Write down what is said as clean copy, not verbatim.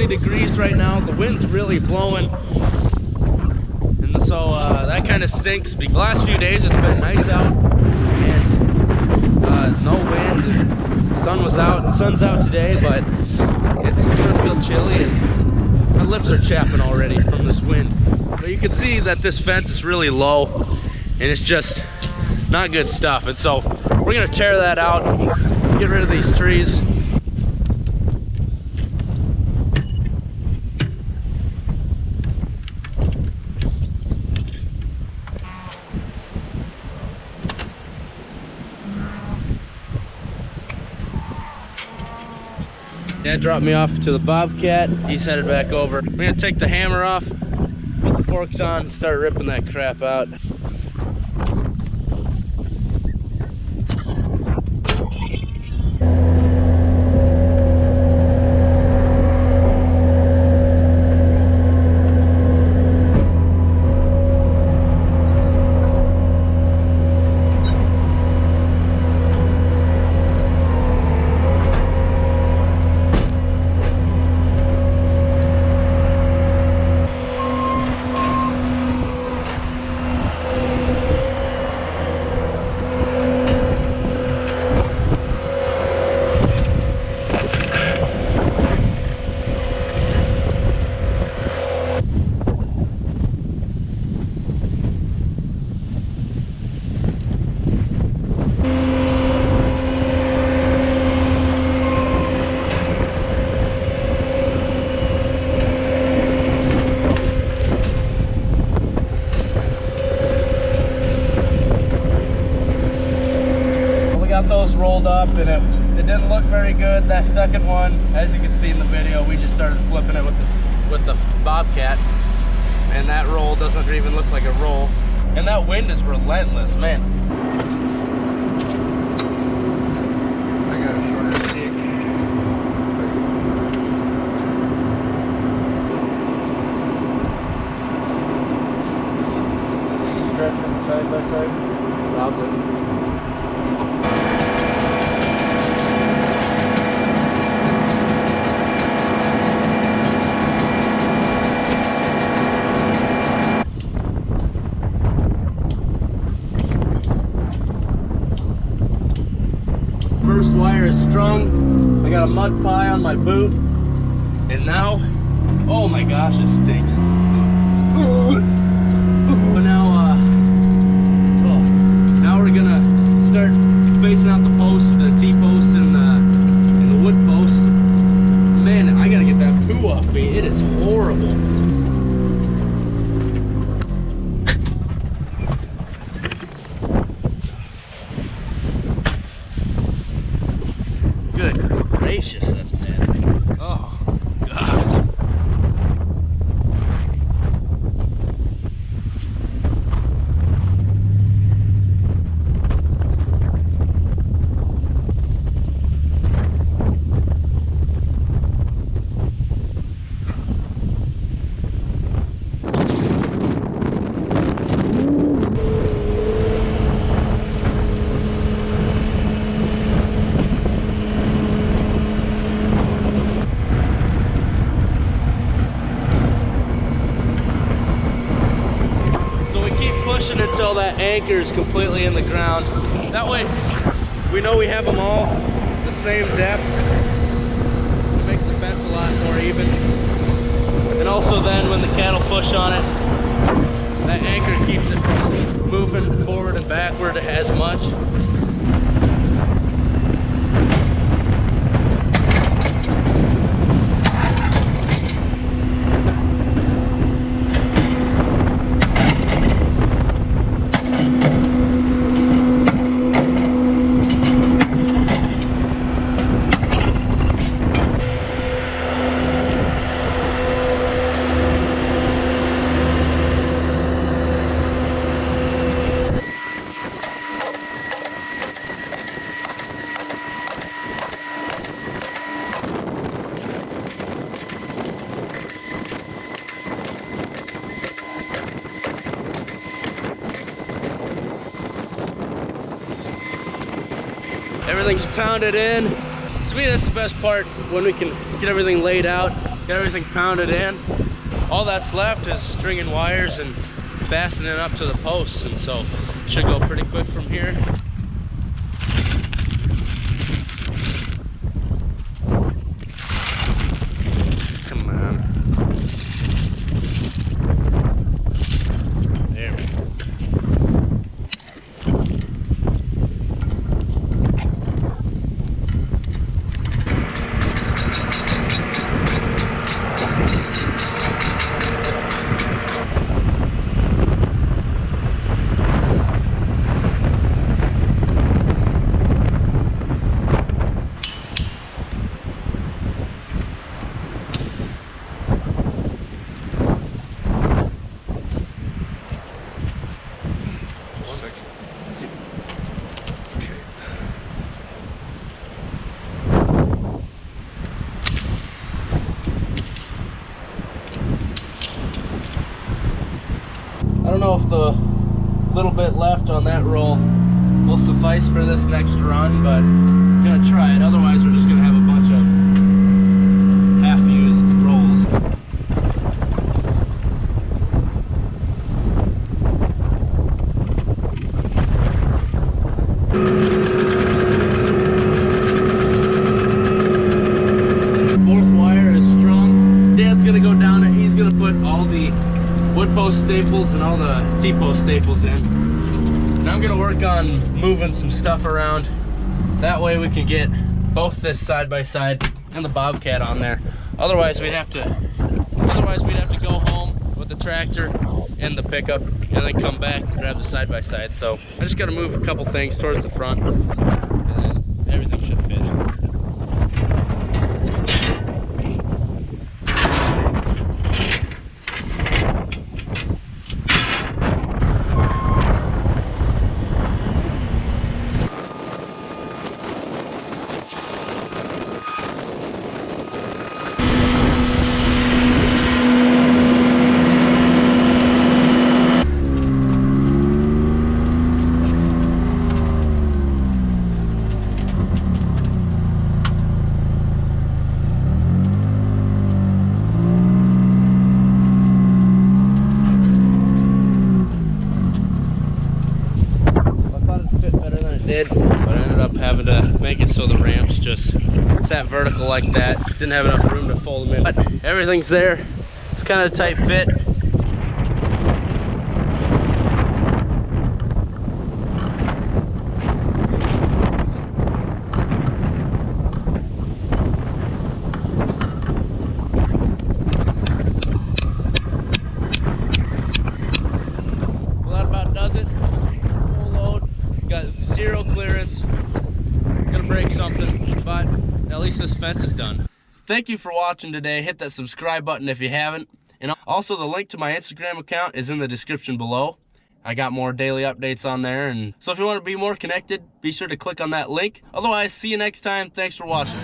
40 degrees right now. The wind's really blowing. And so that kind of stinks. The last few days it's been nice out and no wind. And the sun was out. The sun's out today, but it's gonna feel chilly and my lips are chapping already from this wind. But you can see that this fence is really low and it's just not good stuff. And so we're gonna tear that out, get rid of these trees. Dad dropped me off to the Bobcat. He's headed back over. We're gonna take the hammer off, put the forks on, and start ripping that crap out. Those rolled up and it didn't look very good. That second one, as you can see in the video, we just started flipping it with the Bobcat, and that roll doesn't even look like a roll. And that wind is relentless, man. I got a shorter stick. Stretching side by side. Probably. First wire is strung. I got a mud pie on my boot, and now, oh my gosh, it stinks. But now we're gonna start spacing out the posts, the T-posts and the wood posts. Man, I gotta get that poo off me. It is horrible. Good gracious, that's bad. Oh, God. Until that anchor is completely in the ground. That way we know we have them all the same depth. It makes the fence a lot more even. And also then when the cattle push on it, that anchor keeps it from moving forward and backward as much. Everything's pounded in. To me, that's the best part, when we can get everything laid out Got everything pounded in. All that's left is stringing wires and fastening up to the posts, and so it should go pretty quick from here. Come on. There we go. I don't know if the little bit left on that roll will suffice for this next run, but I'm gonna try it. Otherwise, we're just gonna have a bunch of half-used rolls. Fourth wire is strung. Dad's gonna go down it. He's gonna put all the wood post staples and all the T-post staples in. And I'm gonna work on moving some stuff around. That way we can get both this side by side and the Bobcat on there. Otherwise we'd have to go home with the tractor and the pickup and then come back and grab the side by side. So I just gotta move a couple things towards the front and then everything should fit in. But I ended up having to make it so the ramps just sat vertical like that. Didn't have enough room to fold them in. But everything's there. It's kind of a tight fit. Well, that about does it. Full load. Got zero clearance. Gonna break something, but at least this fence is done. Thank you for watching today. Hit that subscribe button if you haven't. And also the link to my Instagram account is in the description below. I got more daily updates on there. And so if you want to be more connected, be sure to click on that link. Otherwise, see you next time. Thanks for watching.